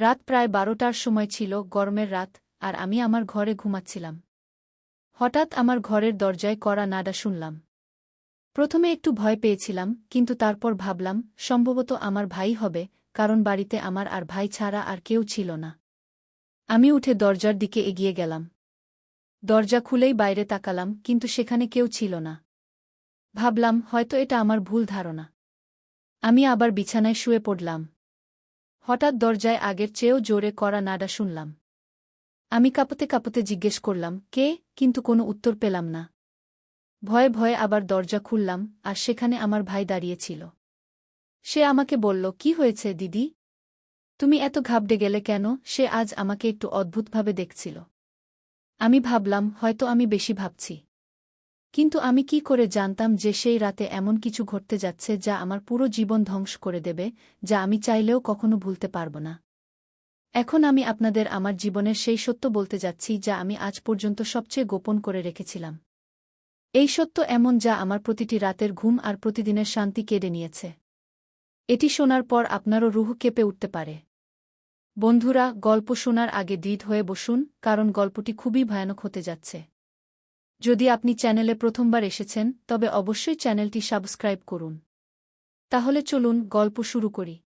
রাত প্রায় 12টার সময় ছিল, গরমের রাত, আর আমি আমার ঘরে ঘুমাচ্ছিলাম। হঠাৎ আমার ঘরের দরজায় কড়া নাড়া শুনলাম। প্রথমে একটু ভয় পেয়েছিলাম, কিন্তু তারপর ভাবলাম সম্ভবত আমার ভাই হবে, কারণ বাড়িতে আমার আর ভাই ছাড়া আর কেউ ছিল না। আমি উঠে দরজার দিকে এগিয়ে গেলাম। দরজা খুলেই বাইরে তাকালাম, কিন্তু সেখানে কেউ ছিল না। ভাবলাম হয়তো এটা আমার ভুল ধারণা। আমি আবার বিছানায় শুয়ে পড়লাম। হঠাৎ দরজায় আগের চেয়েও জোরে কড়া নাড়া শুনলাম। আমি কাঁপতে কাঁপতে জিজ্ঞেস করলাম, কে? কিন্তু কোনো উত্তর পেলাম না। ভয়ে ভয়ে আবার দরজা খুললাম, আর সেখানে আমার ভাই দাঁড়িয়েছিল। সে আমাকে বলল, কি হয়েছে দিদি? তুমি এত ঘাবড়ে গেলে কেন? সে আজ আমাকে একটু অদ্ভুতভাবে দেখছিল। আমি ভাবলাম হয়তো আমি বেশি ভাবছি। কিন্তু আমি কি করে জানতাম যে সেই রাতে এমন কিছু ঘটতে যাচ্ছে যা আমার পুরো জীবন ধ্বংস করে দেবে, যা আমি চাইলেও কখনো ভুলতে পারব না। এখন আমি আপনাদের আমার জীবনের সেই সত্য বলতে যাচ্ছি যা আমি আজ পর্যন্ত সবচেয়ে গোপন করে রেখেছিলাম। এই সত্য এমন যা আমার প্রতিটি রাতের ঘুম আর প্রতিদিনের শান্তি কেড়ে নিয়েছে। এটি শোনার পর আপনারও রুহ কেঁপে উঠতে পারে। বন্ধুরা, গল্প শোনার আগে দৃঢ় হয়ে বসুন, কারণ গল্পটি খুবই ভয়ানক হতে যাচ্ছে। যদি আপনি চ্যানেলে প্রথমবার এসেছেন, তবে অবশ্যই চ্যানেলটি সাবস্ক্রাইব করুন। তাহলে চলুন গল্প শুরু করি।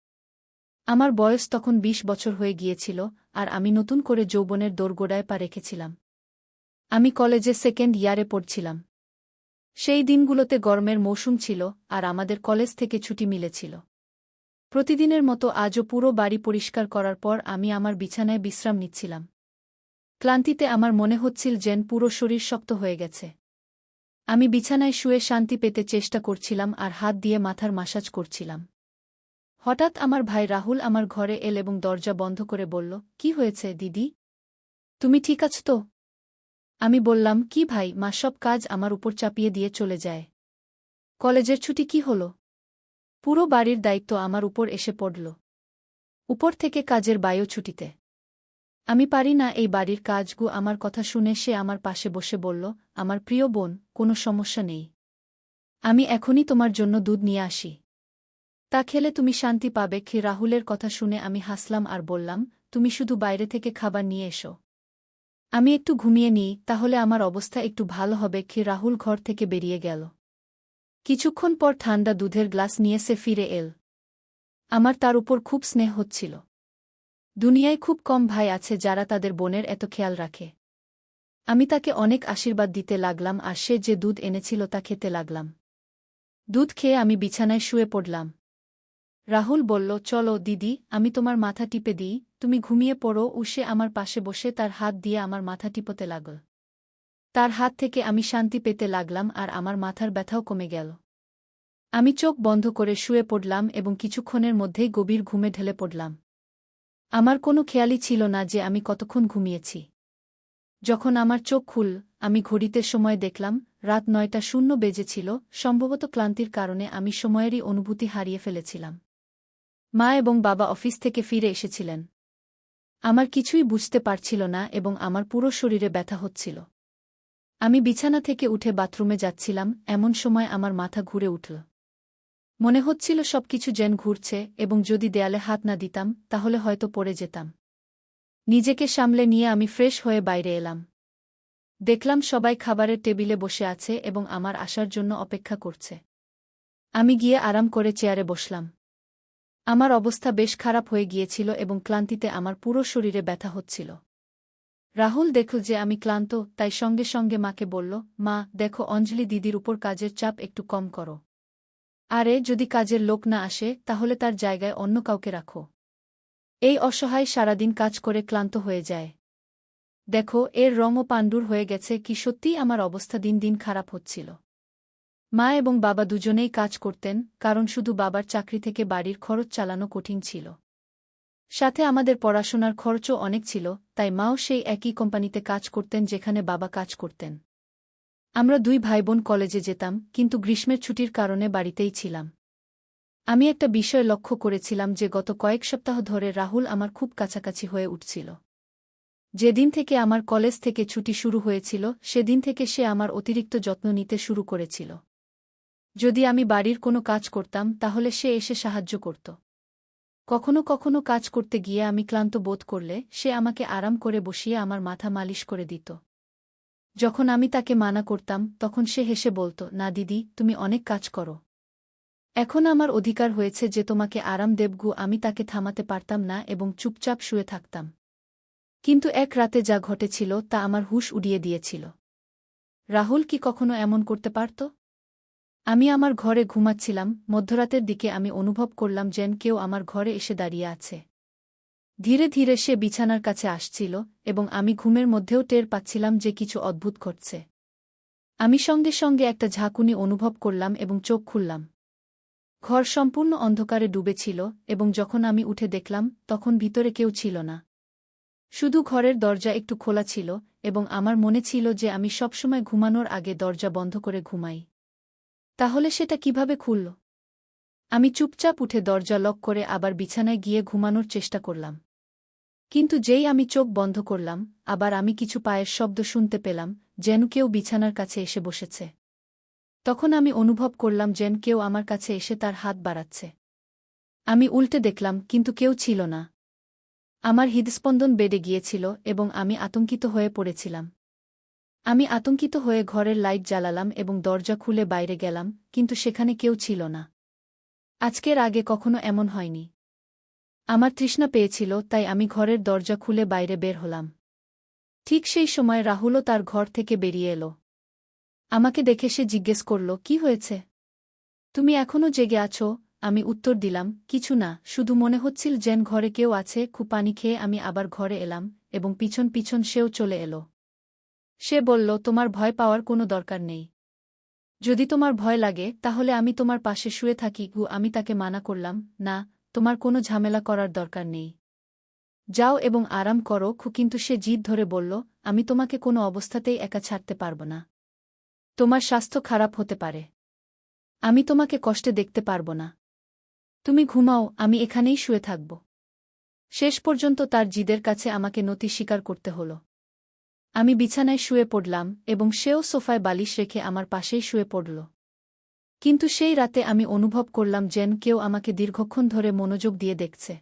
আমার বয়স তখন 20 বছর হয়ে গিয়েছিল, আর আমি নতুন করে যৌবনের দোরগোড়ায় পা রেখেছিলাম। আমি কলেজে সেকেন্ড ইয়ারে পড়ছিলাম। সেই দিনগুলোতে গরমের মৌসুম ছিল, আর আমাদের কলেজ থেকে ছুটি মিলেছিল। প্রতিদিনের মতো আজও পুরো বাড়ি পরিষ্কার করার পর আমি আমার বিছানায় বিশ্রাম নিচ্ছিলাম। ক্লান্তিতে আমার মনে হচ্ছিল যেন পুরো শরীর শক্ত হয়ে গেছে। আমি বিছানায় শুয়ে শান্তি পেতে চেষ্টা করছিলাম আর হাত দিয়ে মাথার মাসাজ করছিলাম। হঠাৎ আমার ভাই রাহুল আমার ঘরে এল এবং দরজা বন্ধ করে বলল, কি হয়েছে দিদি? তুমি ঠিক আছো তো? আমি বললাম, কি ভাই, মা সব কাজ আমার উপর চাপিয়ে দিয়ে চলে যায়। কলেজের ছুটি কি হল? পুরো বাড়ির দায়িত্ব আমার উপর এসে পড়ল। উপর থেকে কাজের বায়ু ছুটিতে। আমি পারি না এই বাড়ির কাজগু। আমার কথা শুনে সে আমার পাশে বসে বলল, আমার প্রিয় বোন, কোনো সমস্যা নেই। আমি এখনই তোমার জন্য দুধ নিয়ে আসি। তা খেলে তুমি শান্তি পাবে। কি? রাহুলের কথা শুনে আমি হাসলাম আর বললাম, তুমি শুধু বাইরে থেকে খাবার নিয়ে এসো। আমি একটু ঘুমিয়ে নিই, তাহলে আমার অবস্থা একটু ভালো হবে। কি? রাহুল ঘর থেকে বেরিয়ে গেল। কিছুক্ষণ পর ঠান্ডা দুধের গ্লাস নিয়ে সে ফিরে এল। আমার তার উপর খুব স্নেহ হচ্ছিল। দুনিয়ায় খুব কম ভাই আছে যারা তাদের বোনের এত খেয়াল রাখে। আমি তাকে অনেক আশীর্বাদ দিতে লাগলাম আর সে যে দুধ এনেছিল তা খেতে লাগলাম। দুধ খেয়ে আমি বিছানায় শুয়ে পড়লাম। রাহুল বলল, চলো দিদি, আমি তোমার মাথা টিপে দিই, তুমি ঘুমিয়ে পড়ো। সে আমার পাশে বসে তার হাত দিয়ে আমার মাথা টিপতে লাগল। তার হাত থেকে আমি শান্তি পেতে লাগলাম আর আমার মাথার ব্যথাও কমে গেল। আমি চোখ বন্ধ করে শুয়ে পড়লাম এবং কিছুক্ষণের মধ্যেই গভীর ঘুমে ঢলে পড়লাম। আমার কোনো খেয়ালই ছিল না যে আমি কতক্ষণ ঘুমিয়েছি। যখন আমার চোখ খুলল, আমি ঘড়িতে সময় দেখলাম, রাত 9:00 বেজেছিল। সম্ভবত ক্লান্তির কারণে আমি সময়েরই অনুভূতি হারিয়ে ফেলেছিলাম। মা এবং বাবা অফিস থেকে ফিরে এসেছিলেন। আমার কিছুই বুঝতে পারছিল না এবং আমার পুরো শরীরে ব্যথা হচ্ছিল। আমি বিছানা থেকে উঠে বাথরুমে যাচ্ছিলাম, এমন সময় আমার মাথা ঘুরে উঠল। মনে হচ্ছিল সবকিছু যেন ঘুরছে, এবং যদি দেয়ালে হাত না দিতাম তাহলে হয়তো পড়ে যেতাম। নিজেকে সামলে নিয়ে আমি ফ্রেশ হয়ে বাইরে এলাম। দেখলাম সবাই খাবারের টেবিলে বসে আছে এবং আমার আসার জন্য অপেক্ষা করছে। আমি গিয়ে আরাম করে চেয়ারে বসলাম। আমার অবস্থা বেশ খারাপ হয়ে গিয়েছিল এবং ক্লান্তিতে আমার পুরো শরীরে ব্যথা হচ্ছিল। রাহুল দেখল যে আমি ক্লান্ত, তাই সঙ্গে সঙ্গে মাকে বলল, মা দেখো, অঞ্জলি দিদির উপর কাজের চাপ একটু কম করো। আরে যদি কাজের লোক না আসে তাহলে তার জায়গায় অন্য কাউকে রাখো। এই অসহায় সারাদিন কাজ করে ক্লান্ত হয়ে যায়। দেখো, এর রঙও পাণ্ডুর হয়ে গেছে। কি সত্যিই আমার অবস্থা দিন দিন খারাপ হচ্ছিল। মা এবং বাবা দুজনেই কাজ করতেন, কারণ শুধু বাবার চাকরি থেকে বাড়ির খরচ চালানো কঠিন ছিল। সাথে আমাদের পড়াশোনার খরচও অনেক ছিল, তাই মাও সেই একই কোম্পানিতে কাজ করতেন যেখানে বাবা কাজ করতেন। আমরা দুই ভাইবোন কলেজে যেতাম, কিন্তু গ্রীষ্মের ছুটির কারণে বাড়িতেই ছিলাম। আমি একটা বিষয় লক্ষ্য করেছিলাম যে গত কয়েক সপ্তাহ ধরে রাহুল আমার খুব কাছাকাছি হয়ে উঠছিল। যেদিন থেকে আমার কলেজ থেকে ছুটি শুরু হয়েছিল সেদিন থেকে সে আমার অতিরিক্ত যত্ন নিতে শুরু করেছিল। যদি আমি বাড়ির কোনো কাজ করতাম তাহলে সে এসে সাহায্য করত। কখনো কখনো কাজ করতে গিয়ে আমি ক্লান্ত বোধ করলে সে আমাকে আরাম করে বসিয়ে আমার মাথা মালিশ করে দিত। যখন আমি তাকে মানা করতাম তখন সে হেসে বলত, না দিদি, তুমি অনেক কাজ করো। এখন আমার অধিকার হয়েছে যে তোমাকে আরাম দেবগু। আমি তাকে থামাতে পারতাম না এবং চুপচাপ শুয়ে থাকতাম। কিন্তু এক রাতে যা ঘটেছিল তা আমার হুঁশ উড়িয়ে দিয়েছিল। রাহুল কি কখনো এমন করতে পারত? আমি আমার ঘরে ঘুমাচ্ছিলাম, মধ্যরাতের দিকে আমি অনুভব করলাম যেন কেউ আমার ঘরে এসে দাঁড়িয়ে আছে। ধীরে ধীরে সে বিছানার কাছে আসছিল এবং আমি ঘুমের মধ্যেও টের পাচ্ছিলাম যে কিছু অদ্ভুত ঘটছে। আমি সঙ্গে সঙ্গে একটা ঝাঁকুনি অনুভব করলাম এবং চোখ খুললাম। ঘর সম্পূর্ণ অন্ধকারে ডুবেছিল এবং যখন আমি উঠে দেখলাম তখন ভিতরে কেউ ছিল না। শুধু ঘরের দরজা একটু খোলা ছিল এবং আমার মনে ছিল যে আমি সবসময় ঘুমানোর আগে দরজা বন্ধ করে ঘুমাই। তাহলে সেটা কিভাবে খুলল? আমি চুপচাপ উঠে দরজা লক করে আবার বিছানায় গিয়ে ঘুমানোর চেষ্টা করলাম। কিন্তু যেই আমি চোখ বন্ধ করলাম, আবার আমি কিছু পায়ের শব্দ শুনতে পেলাম, যেন কেউ বিছানার কাছে এসে বসেছে। তখন আমি অনুভব করলাম যেন কেউ আমার কাছে এসে তার হাত বাড়াচ্ছে। আমি উল্টে দেখলাম, কিন্তু কেউ ছিল না। আমার হৃদস্পন্দন বেড়ে গিয়েছিল এবং আমি আতঙ্কিত হয়ে পড়েছিলাম। আমি আতঙ্কিত হয়ে ঘরের লাইট জ্বালালাম এবং দরজা খুলে বাইরে গেলাম, কিন্তু সেখানে কেউ ছিল না। আজকের আগে কখনো এমন হয়নি। আমার তৃষ্ণা পেয়েছিল, তাই আমি ঘরের দরজা খুলে বাইরে বের হলাম। ঠিক সেই সময় রাহুলও তার ঘর থেকে বেরিয়ে এলো। আমাকে দেখে সে জিজ্ঞেস করল, কি হয়েছে? তুমি এখনও জেগে আছো? আমি উত্তর দিলাম, কিছু না, শুধু মনে হচ্ছিল যেন ঘরে কেউ আছে। খুব পানি খেয়ে আমি আবার ঘরে এলাম এবং পিছন পিছন সেও চলে এলো। সে বলল, তোমার ভয় পাওয়ার কোনো দরকার নেই। যদি তোমার ভয় লাগে তাহলে আমি তোমার পাশে শুয়ে থাকি। আমি তাকে মানা করলাম, না, তোমার কোনো ঝামেলা করার দরকার নেই। যাও এবং আরাম করো। কিন্তু সে জিদ ধরে বলল, আমি তোমাকে কোনো অবস্থাতেই একা ছাড়তে পারব না। তোমার স্বাস্থ্য খারাপ হতে পারে। আমি তোমাকে কষ্টে দেখতে পারব না। তুমি ঘুমাও, আমি এখানেই শুয়ে থাকব। শেষ পর্যন্ত তার জিদের কাছে আমাকে নতি স্বীকার করতে হল। আমি বিছানায় শুয়ে পড়লাম এবং সেও সোফায় বালিশ রেখে আমার পাশেই শুয়ে পড়ল। কিন্তু সেই রাতে আমি অনুভব করলাম যেন কেউ আমাকে দীর্ঘক্ষণ ধরে মনোযোগ দিয়ে দেখছে।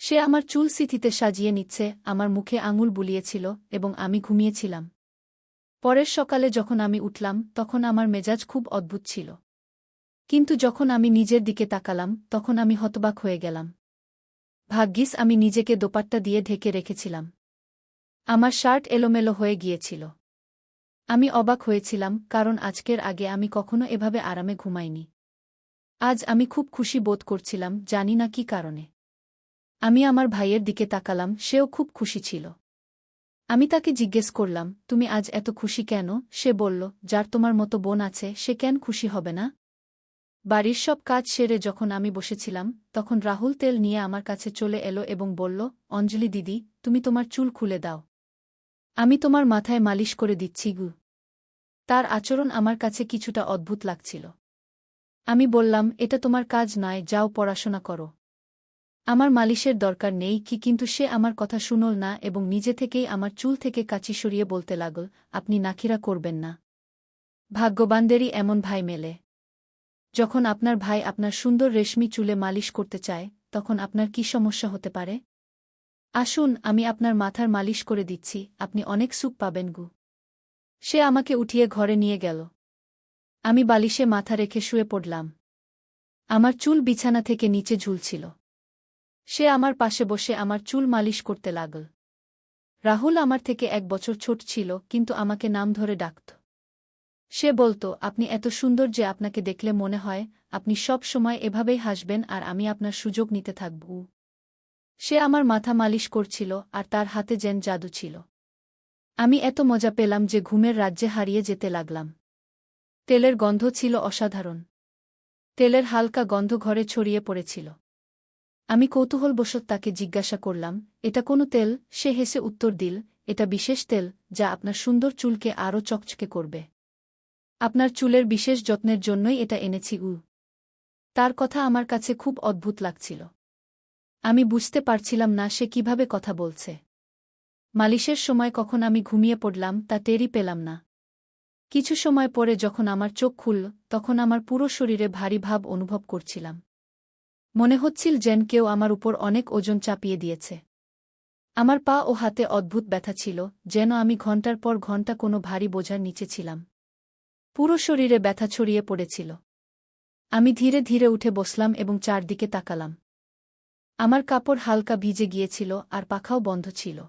সে আমার চুল সিথিতে সাজিয়ে নিচ্ছে, আমার মুখে আঙুল বুলিয়েছিল এবং আমি ঘুমিয়েছিলাম। পরের সকালে যখন আমি উঠলাম তখন আমার মেজাজ খুব অদ্ভুত ছিল। কিন্তু যখন আমি নিজের দিকে তাকালাম তখন আমি হতবাক হয়ে গেলাম। ভাগ্যিস আমি নিজেকে দোপাট্টা দিয়ে ঢেকে রেখেছিলাম। আমার শার্ট এলোমেলো হয়ে গিয়েছিল। আমি অবাক হয়েছিলাম, কারণ আজকের আগে আমি কখনো এভাবে আরামে ঘুমাইনি। আজ আমি খুব খুশি বোধ করছিলাম, জানি না কী কারণে। আমি আমার ভাইয়ের দিকে তাকালাম, সেও খুব খুশি ছিল। আমি তাকে জিজ্ঞেস করলাম, তুমি আজ এত খুশি কেন? সে বলল, যার তোমার মতো বোন আছে সে কেন খুশি হবে না? বাড়ির সব কাজ সেরে যখন আমি বসেছিলাম তখন রাহুল তেল নিয়ে আমার কাছে চলে এলো এবং বলল, অঞ্জলি দিদি, তুমি তোমার চুল খুলে দাও। আমি তোমার মাথায় মালিশ করে দিচ্ছি গু। তার আচরণ আমার কাছে কিছুটা অদ্ভুত লাগছিল। আমি বললাম, এটা তোমার কাজ নয়, যাও পড়াশোনা করো। আমার মালিশের দরকার নেই কিন্তু সে আমার কথা শুনল না এবং নিজে থেকেই আমার চুল থেকে কাঁচি সরিয়ে বলতে লাগল, আপনি নাখিরা করবেন না। ভাগ্যবানদেরই এমন ভাই মেলে। যখন আপনার ভাই আপনার সুন্দর রেশমি চুলে মালিশ করতে চায় তখন আপনার কি সমস্যা হতে পারে? আসুন, আমি আপনার মাথার মালিশ করে দিচ্ছি, আপনি অনেক সুখ পাবেন গু। সে আমাকে উঠিয়ে ঘরে নিয়ে গেল। আমি বালিশে মাথা রেখে শুয়ে পড়লাম। আমার চুল বিছানা থেকে নিচে ঝুলছিল। সে আমার পাশে বসে আমার চুল মালিশ করতে লাগল। রাহুল আমার থেকে 1 বছর ছোট ছিল, কিন্তু আমাকে নাম ধরে ডাকত। সে বলত, আপনি এত সুন্দর যে আপনাকে দেখলে মনে হয় আপনি সব সময় এভাবেই হাসবেন আর আমি আপনার সুযোগ নিতে থাকব। সে আমার মাথা মালিশ করছিল আর তার হাতে যেন জাদু ছিল। আমি এত মজা পেলাম যে ঘুমের রাজ্যে হারিয়ে যেতে লাগলাম। তেলের গন্ধ ছিল অসাধারণ। তেলের হালকা গন্ধ ঘরে ছড়িয়ে পড়েছিল। আমি কৌতূহলবশত তাকে জিজ্ঞাসা করলাম, এটা কোনো তেল? সে হেসে উত্তর দিল, এটা বিশেষ তেল যা আপনার সুন্দর চুলকে আরও চকচকে করবে। আপনার চুলের বিশেষ যত্নের জন্যই এটা এনেছি। তার কথা আমার কাছে খুব অদ্ভুত লাগছিল। আমি বুঝতে পারছিলাম না সে কিভাবে কথা বলছে। মালিশের সময় কখন আমি ঘুমিয়ে পড়লাম তা টেরই পেলাম না। কিছু সময় পরে যখন আমার চোখ খুলল তখন আমার পুরো শরীরে ভারী ভাব অনুভব করছিলাম। মনে হচ্ছিল যেন কেউ আমার উপর অনেক ওজন চাপিয়ে দিয়েছে। আমার পা ও হাতে অদ্ভুত ব্যথা ছিল, যেন আমি ঘণ্টার পর ঘণ্টা কোনো ভারী বোঝার নিচে ছিলাম। পুরো শরীরে ব্যথা ছড়িয়ে পড়েছিল। আমি ধীরে ধীরে উঠে বসলাম এবং চারদিকে তাকালাম। আমার কাপড় হালকা ভিজে গিয়েছিল আর পাখাও বন্ধ ছিল।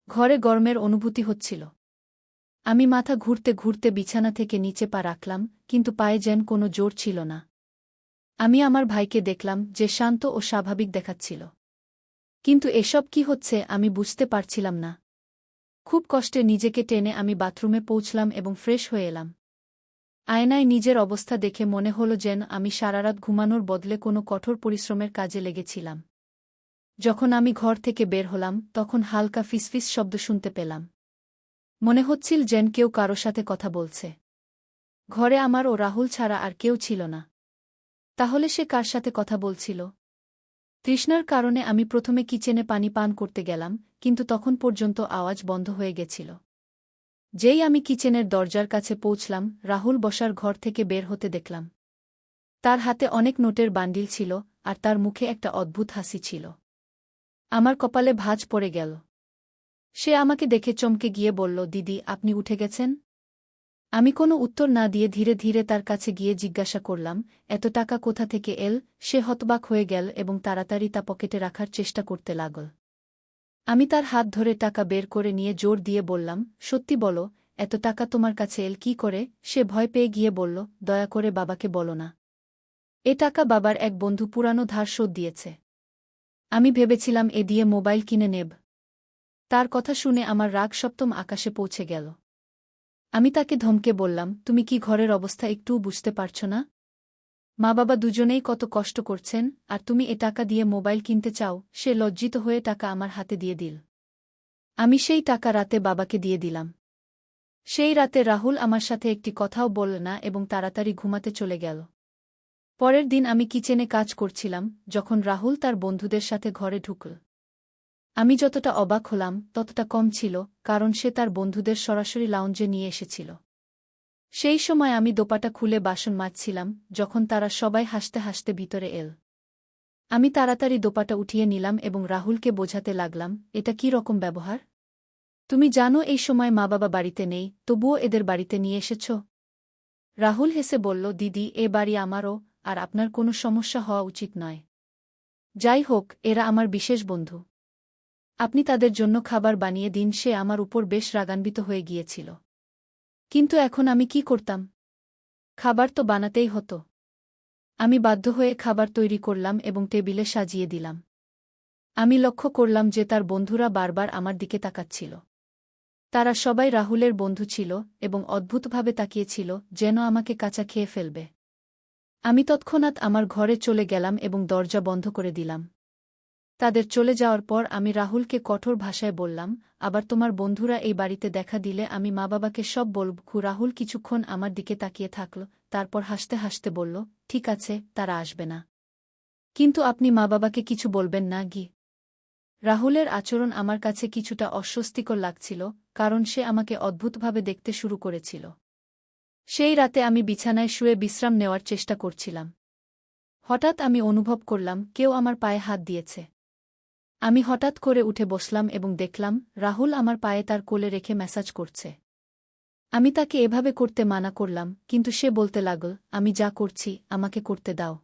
ঘরে গরমের অনুভূতি হচ্ছিল। আমি মাথা ঘুরতে ঘুরতে বিছানা থেকে নিচে পা রাখলাম, কিন্তু পায়ে যেন কোনো জোর ছিল না। আমি আমার ভাইকে দেখলাম, যে শান্ত ও স্বাভাবিক দেখাচ্ছিল। কিন্তু এসব কি হচ্ছে আমি বুঝতে পারছিলাম না। খুব কষ্টে নিজেকে টেনে আমি বাথরুমে পৌঁছলাম এবং ফ্রেশ হয়ে এলাম। আয়নায় নিজের অবস্থা দেখে মনে হলো যেন আমি সারারাত ঘুমানোর বদলে কোনো কঠোর পরিশ্রমের কাজে লেগেছিলাম। যখন আমি ঘর থেকে বের হলাম তখন হালকা ফিসফিস শব্দ শুনতে পেলাম। মনে হচ্ছিল যেন কেউ কারো সাথে কথা বলছে। ঘরে আমার ও রাহুল ছাড়া আর কেউ ছিল না। তাহলে সে কার সাথে কথা বলছিল? তৃষ্ণার কারণে আমি প্রথমে কিচেনে পানি পান করতে গেলাম, কিন্তু তখন পর্যন্ত আওয়াজ বন্ধ হয়ে গেছিল। যেই আমি কিচেনের দরজার কাছে পৌঁছলাম, রাহুল বসার ঘর থেকে বের হতে দেখলাম। তার হাতে অনেক নোটের বান্ডিল ছিল, আর তার মুখে একটা অদ্ভুত হাসি ছিল। আমার কপালে ভাঁজ পড়ে গেল। সে আমাকে দেখে চমকে গিয়ে বলল, দিদি, আপনি উঠে গেছেন? আমি কোনো উত্তর না দিয়ে ধীরে ধীরে তার কাছে গিয়ে জিজ্ঞাসা করলাম, এত টাকা কোথা থেকে এল? সে হতবাক হয়ে গেল এবং তাড়াতাড়ি তা পকেটে রাখার চেষ্টা করতে লাগল। আমি তার হাত ধরে টাকা বের করে নিয়ে জোর দিয়ে বললাম, সত্যি বলো, এত টাকা তোমার কাছে এল কী করে? সে ভয় পেয়ে গিয়ে বলল, দয়া করে বাবাকে বলো না। এ টাকা বাবার এক বন্ধু পুরানো ধার শোধ দিয়েছে। আমি ভেবেছিলাম এ দিয়ে মোবাইল কিনে নেব। তার কথা শুনে আমার রাগ সপ্তম আকাশে পৌঁছে গেল। আমি তাকে ধমকে বললাম, তুমি কি ঘরের অবস্থা একটুও বুঝতে পারছ না? মা বাবা দুজনেই কত কষ্ট করছেন, আর তুমি এ টাকা দিয়ে মোবাইল কিনতে চাও? সে লজ্জিত হয়ে টাকা আমার হাতে দিয়ে দিল। আমি সেই টাকা রাতে বাবাকে দিয়ে দিলাম। সেই রাতে রাহুল আমার সাথে একটি কথাও বলল না এবং তাড়াতাড়ি ঘুমাতে চলে গেল। পরের দিন আমি কিচেনে কাজ করছিলাম, যখন রাহুল তার বন্ধুদের সাথে ঘরে ঢুকল। আমি যতটা অবাক হলাম ততটা কম ছিল, কারণ সে তার বন্ধুদের সরাসরি লাউঞ্জে নিয়ে এসেছিল। সেই সময় আমি দোপাটা খুলে বাসন মাজছিলাম, যখন তারা সবাই হাসতে হাসতে ভিতরে এল। আমি তাড়াতাড়ি দোপাটা উঠিয়ে নিলাম এবং রাহুলকে বোঝাতে লাগলাম, এটা কী রকম ব্যবহার? তুমি জানো এই সময় মা বাবা বাড়িতে নেই, তবুও এদের বাড়িতে নিয়ে এসেছ? রাহুল হেসে বলল, দিদি, এ বাড়ি আমারও, আর আপনার কোনো সমস্যা হওয়া উচিত নয়। যাই হোক, এরা আমার বিশেষ বন্ধু। আপনি তাদের জন্য খাবার বানিয়ে দিন। সে আমার উপর বেশ রাগান্বিত হয়ে গিয়েছিল। কিন্তু এখন আমি কি করতাম? খাবার তো বানাতেই হতো। আমি বাধ্য হয়ে খাবার তৈরি করলাম এবং টেবিলে সাজিয়ে দিলাম। আমি লক্ষ্য করলাম যে তার বন্ধুরা বারবার আমার দিকে তাকাচ্ছিল। তারা সবাই রাহুলের বন্ধু ছিল এবং অদ্ভুতভাবে তাকিয়েছিল, যেন আমাকে কাঁচা খেয়ে ফেলবে। আমি তৎক্ষণাৎ আমার ঘরে চলে গেলাম এবং দরজা বন্ধ করে দিলাম। তাদের চলে যাওয়ার পর আমি রাহুলকে কঠোর ভাষায় বললাম, আবার তোমার বন্ধুরা এই বাড়িতে দেখা দিলে আমি মা বাবাকে সব বলব। রাহুল কিছুক্ষণ আমার দিকে তাকিয়ে থাকল, তারপর হাসতে হাসতে বলল, ঠিক আছে, তারা আসবে না। কিন্তু আপনি মা বাবাকে কিছু বলবেন না কি? রাহুলের আচরণ আমার কাছে কিছুটা অস্বস্তিকর লাগছিল, কারণ সে আমাকে অদ্ভুতভাবে দেখতে শুরু করেছিল। সেই রাতে আমি বিছানায় শুয়ে বিশ্রাম নেওয়ার চেষ্টা করছিলাম। হঠাৎ আমি অনুভব করলাম কেউ আমার পায়ে হাত দিয়েছে। আমি হঠাৎ করে উঠে বসলাম এবং দেখলাম রাহুল আমার পায়ে তার কোলে রেখে ম্যাসাজ করছে। আমি তাকে এভাবে করতে মানা করলাম, কিন্তু সে বলতে লাগল, আমি যা করছি আমাকে করতে দাও।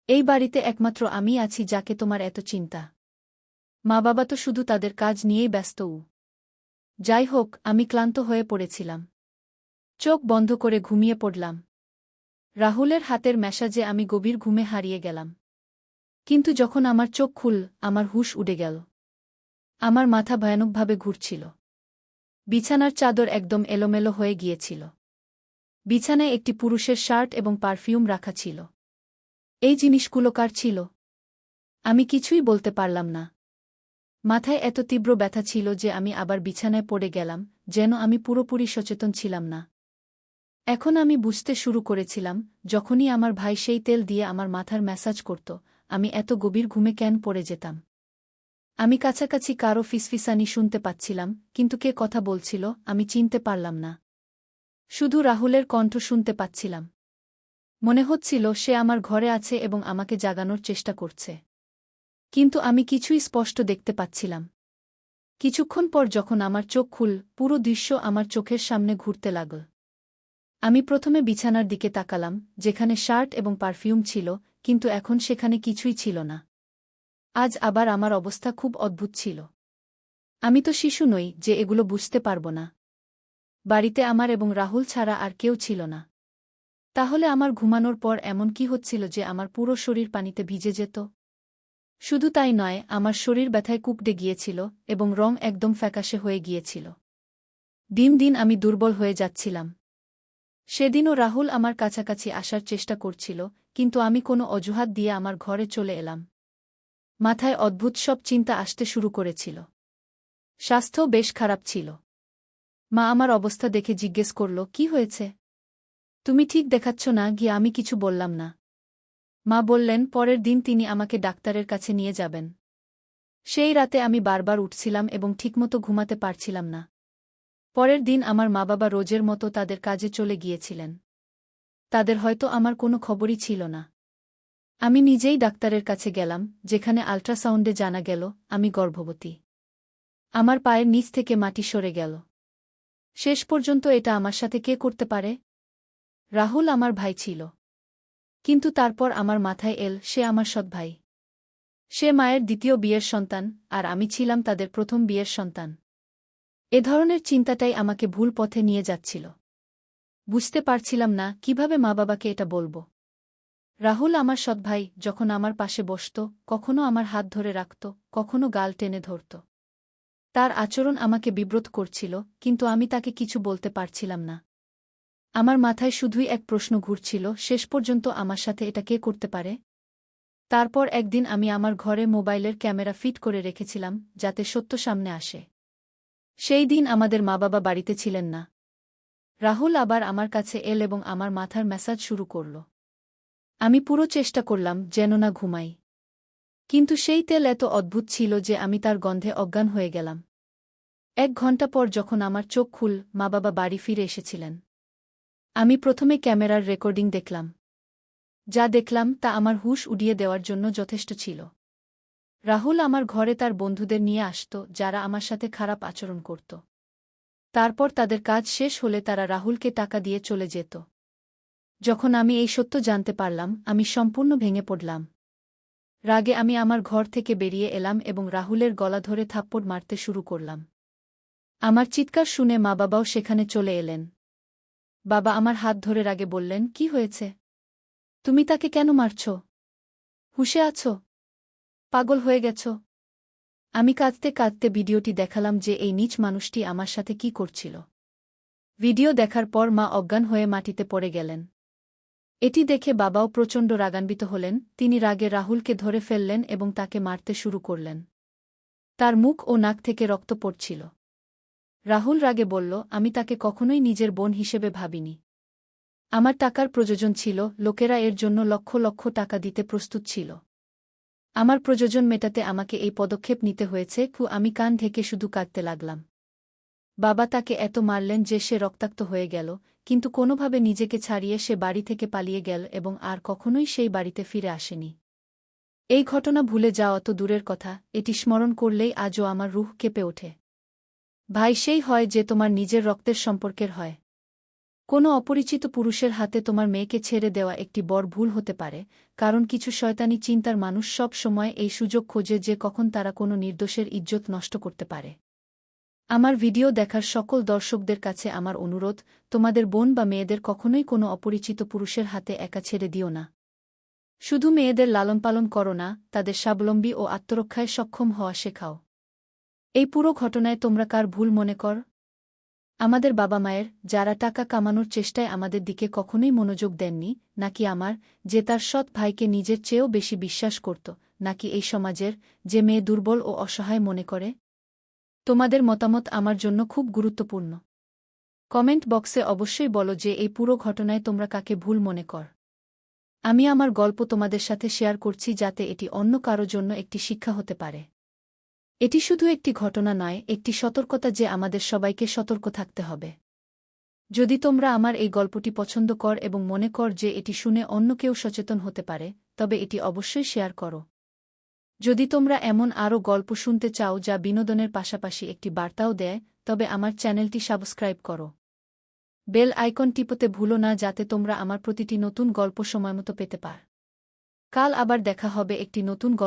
এই বাড়িতে একমাত্র আমি আছি যাকে তোমার এত চিন্তা। মা বাবা তো শুধু তাদের কাজ নিয়েই ব্যস্ত। যাই হোক, আমি ক্লান্ত হয়ে পড়েছিলাম। চোখ বন্ধ করে ঘুমিয়ে পড়লাম। রাহুলের হাতের ম্যাসাজে আমি গভীর ঘুমে হারিয়ে গেলাম। কিন্তু যখন আমার চোখ খুলল, আমার হুঁশ উড়ে গেল। আমার মাথা ভয়ানকভাবে ঘুরছিল। বিছানার চাদর একদম এলোমেলো হয়ে গিয়েছিল। বিছানায় একটি পুরুষের শার্ট এবং পারফিউম রাখা ছিল। এই জিনিসগুলো কার ছিল? আমি কিছুই বলতে পারলাম না। মাথায় এত তীব্র ব্যথা ছিল যে আমি আবার বিছানায় পড়ে গেলাম, যেন আমি পুরোপুরি সচেতন ছিলাম না। এখন আমি বুঝতে শুরু করেছিলাম, যখনই আমার ভাই সেই তেল দিয়ে আমার মাথার ম্যাসাজ করত, আমি এত গভীর ঘুমে কেন পড়ে যেতাম। আমি কাছাকাছি কারো ফিসফিসানি শুনতে পাচ্ছিলাম, কিন্তু কে কথা বলছিল আমি চিনতে পারলাম না। শুধু রাহুলের কণ্ঠ শুনতে পাচ্ছিলাম। মনে হচ্ছিল সে আমার ঘরে আছে এবং আমাকে জাগানোর চেষ্টা করছে। কিন্তু আমি কিছুই স্পষ্ট দেখতে পাচ্ছিলাম। কিছুক্ষণ পর যখন আমার চোখ খুল, পুরো দৃশ্য আমার চোখের সামনে ঘুরতে লাগল। আমি প্রথমে বিছানার দিকে তাকালাম, যেখানে শার্ট এবং পারফিউম ছিল, কিন্তু এখন সেখানে কিছুই ছিল না। আজ আবার আমার অবস্থা খুব অদ্ভুত ছিল। আমি তো শিশু নই যে এগুলো বুঝতে পারব না। বাড়িতে আমার এবং রাহুল ছাড়া আর কেউ ছিল না। তাহলে আমার ঘুমানোর পর এমন কি হচ্ছিল যে আমার পুরো শরীর পানিতে ভিজে যেত? শুধু তাই নয়, আমার শরীর ব্যথায় কুঁকড়ে গিয়েছিল এবং রং একদম ফ্যাকাশে হয়ে গিয়েছিল। দিন দিন আমি দুর্বল হয়ে যাচ্ছিলাম। সেদিনও রাহুল আমার কাছাকাছি আসার চেষ্টা করছিল, কিন্তু আমি কোনো অজুহাত দিয়ে আমার ঘরে চলে এলাম। মাথায় অদ্ভুত সব চিন্তা আসতে শুরু করেছিল। স্বাস্থ্যও বেশ খারাপ ছিল। মা আমার অবস্থা দেখে জিজ্ঞেস করল, কি হয়েছে? তুমি ঠিক দেখাচ্ছ না। গিয়ে আমি কিছু বললাম না। মা বললেন পরের দিন তিনি আমাকে ডাক্তারের কাছে নিয়ে যাবেন। সেই রাতে আমি বারবার উঠছিলাম এবং ঠিকমতো ঘুমাতে পারছিলাম না। পরের দিন আমার মা-বাবা রোজের মতো তাদের কাজে চলে গিয়েছিলেন। তাদের হয়তো আমার কোনো খবরই ছিল না। আমি নিজেই ডাক্তারের কাছে গেলাম, যেখানে আল্ট্রাসাউন্ডে জানা গেল আমি গর্ভবতী। আমার পায়ের নিচ থেকে মাটি সরে গেল। শেষ পর্যন্ত এটা আমার সাথে কে করতে পারে? রাহুল আমার ভাই ছিল। কিন্তু তারপর আমার মাথায় এল সে আমার সৎ ভাই। সে মায়ের দ্বিতীয় বিয়ের সন্তান, আর আমি ছিলাম তাদের প্রথম বিয়ের সন্তান। এ ধরনের চিন্তাটাই আমাকে ভুল পথে নিয়ে যাচ্ছিল। বুঝতে পারছিলাম না কিভাবে মা-বাবাকে এটা বলবো। রাহুল আমার সৎ ভাই, যখন আমার পাশে বসত, কখনো আমার হাত ধরে রাখত, কখনো গাল টেনে ধরত। তার আচরণ আমাকে বিব্রত করছিল, কিন্তু আমি তাকে কিছু বলতে পারছিলাম না। আমার মাথায় শুধুই এক প্রশ্ন ঘুরছিল, শেষ পর্যন্ত আমার সাথে এটা কে করতে পারে? তারপর একদিন আমি আমার ঘরে মোবাইলের ক্যামেরা ফিট করে রেখেছিলাম, যাতে সত্য সামনে আসে। সেই দিন আমাদের মা-বাবা বাড়িতে ছিলেন না। রাহুল আবার আমার কাছে এল এবং আমার মাথার ম্যাসাজ শুরু করল। আমি পুরো চেষ্টা করলাম যেন না ঘুমাই। কিন্তু সেই তেল এত অদ্ভুত ছিল যে আমি তার গন্ধে অজ্ঞান হয়ে গেলাম। 1 ঘণ্টা পর যখন আমার চোখ খুল, মা-বাবা বাড়ি ফিরে এসেছিলেন। আমি প্রথমে ক্যামেরার রেকর্ডিং দেখলাম। যা দেখলাম তা আমার হুঁশ উড়িয়ে দেওয়ার জন্য যথেষ্ট ছিল। রাহুল আমার ঘরে তার বন্ধুদের নিয়ে আসত, যারা আমার সাথে খারাপ আচরণ করত। তারপর তাদের কাজ শেষ হলে তারা রাহুলকে টাকা দিয়ে চলে যেত। যখন আমি এই সত্য জানতে পারলাম, আমি সম্পূর্ণ ভেঙে পড়লাম। রাগে আমি আমার ঘর থেকে বেরিয়ে এলাম এবং রাহুলের গলা ধরে থাপ্পড় মারতে শুরু করলাম। আমার চিৎকার শুনে মা-বাবাও সেখানে চলে এলেন। বাবা আমার হাত ধরে রাগে বললেন, কি হয়েছে? তুমি তাকে কেন মারছ? হুঁশে আছো? পাগল হয়ে গেছ? আমি কাঁদতে কাঁদতে ভিডিওটি দেখালাম যে এই নীচ মানুষটি আমার সাথে কি করছিল। ভিডিও দেখার পর মা অজ্ঞান হয়ে মাটিতে পড়ে গেলেন। এটি দেখে বাবাও প্রচণ্ড রাগান্বিত হলেন। তিনি রাগে রাহুলকে ধরে ফেললেন এবং তাকে মারতে শুরু করলেন। তার মুখ ও নাক থেকে রক্ত পড়ছিল। রাহুল রাগে বলল, আমি তাকে কখনোই নিজের বোন হিসেবে ভাবিনি। আমার টাকার প্রয়োজন ছিল, লোকেরা এর জন্য লক্ষ লক্ষ টাকা দিতে প্রস্তুত ছিল। আমার প্রয়োজন মেটাতে আমাকে এই পদক্ষেপ নিতে হয়েছে। আমি কান ঢেকে শুধু কাঁদতে লাগলাম। বাবা তাকে এত মারলেন যে সে রক্তাক্ত হয়ে গেল, কিন্তু কোনোভাবে নিজেকে ছাড়িয়ে সে বাড়ি থেকে পালিয়ে গেল এবং আর কখনোই সেই বাড়িতে ফিরে আসেনি। এই ঘটনা ভুলে যাওয়া তো দূরের কথা, এটি স্মরণ করলেই আজও আমার রুহ কেঁপে ওঠে। ভাই সেই হয় যে তোমার নিজের রক্তের সম্পর্কের হয়। কোনো অপরিচিত পুরুষের হাতে তোমার মেয়েকে ছেড়ে দেওয়া একটি বড় ভুল হতে পারে, কারণ কিছু শয়তানি চিন্তার মানুষ সব সময় এই সুযোগ খোঁজে যে কখন তারা কোনো নির্দোষের ইজ্জত নষ্ট করতে পারে। আমার ভিডিও দেখার সকল দর্শকদের কাছে আমার অনুরোধ, তোমাদের বোন বা মেয়েদের কখনোই কোনো অপরিচিত পুরুষের হাতে একা ছেড়ে দিও না। শুধু মেয়েদের লালনপালন করো না, তাদের স্বাবলম্বী ও আত্মরক্ষায় সক্ষম হওয়া শেখাও। এই পুরো ঘটনায় তোমরা কার ভুল মনে কর? আমাদের বাবা-মায়ের, যারা টাকা কামানোর চেষ্টায় আমাদের দিকে কখনোই মনোযোগ দেননি, নাকি আমার, যে তার সৎ ভাইকে নিজের চেয়েও বেশি বিশ্বাস করত, নাকি এই সমাজের, যে মেয়ে দুর্বল ও অসহায় মনে করে? তোমাদের মতামত আমার জন্য খুব গুরুত্বপূর্ণ। কমেন্ট বক্সে অবশ্যই বলো যে এই পুরো ঘটনায় তোমরা কাকে ভুল মনে কর। আমি আমার গল্প তোমাদের সাথে শেয়ার করছি যাতে এটি অন্য কারো জন্য একটি শিক্ষা হতে পারে। এটি শুধু একটি ঘটনা নয়, একটি সতর্কতা যে আমাদের সবাইকে সতর্ক থাকতে হবে। যদি তোমরা আমার এই গল্পটি পছন্দ কর এবং মনে কর যে এটি শুনে অন্য কেউ সচেতন হতে পারে, তবে এটি অবশ্যই শেয়ার করো। যদি তোমরা এমন আরও গল্প শুনতে চাও যা বিনোদনের পাশাপাশি একটি বার্তাও দেয়, তবে আমার চ্যানেলটি সাবস্ক্রাইব করো। বেল আইকন টিপতে ভুলো না যাতে তোমরা আমার প্রতিটি নতুন গল্প সময়মতো পেতে পার। কাল আবার দেখা হবে একটি নতুন গল্প।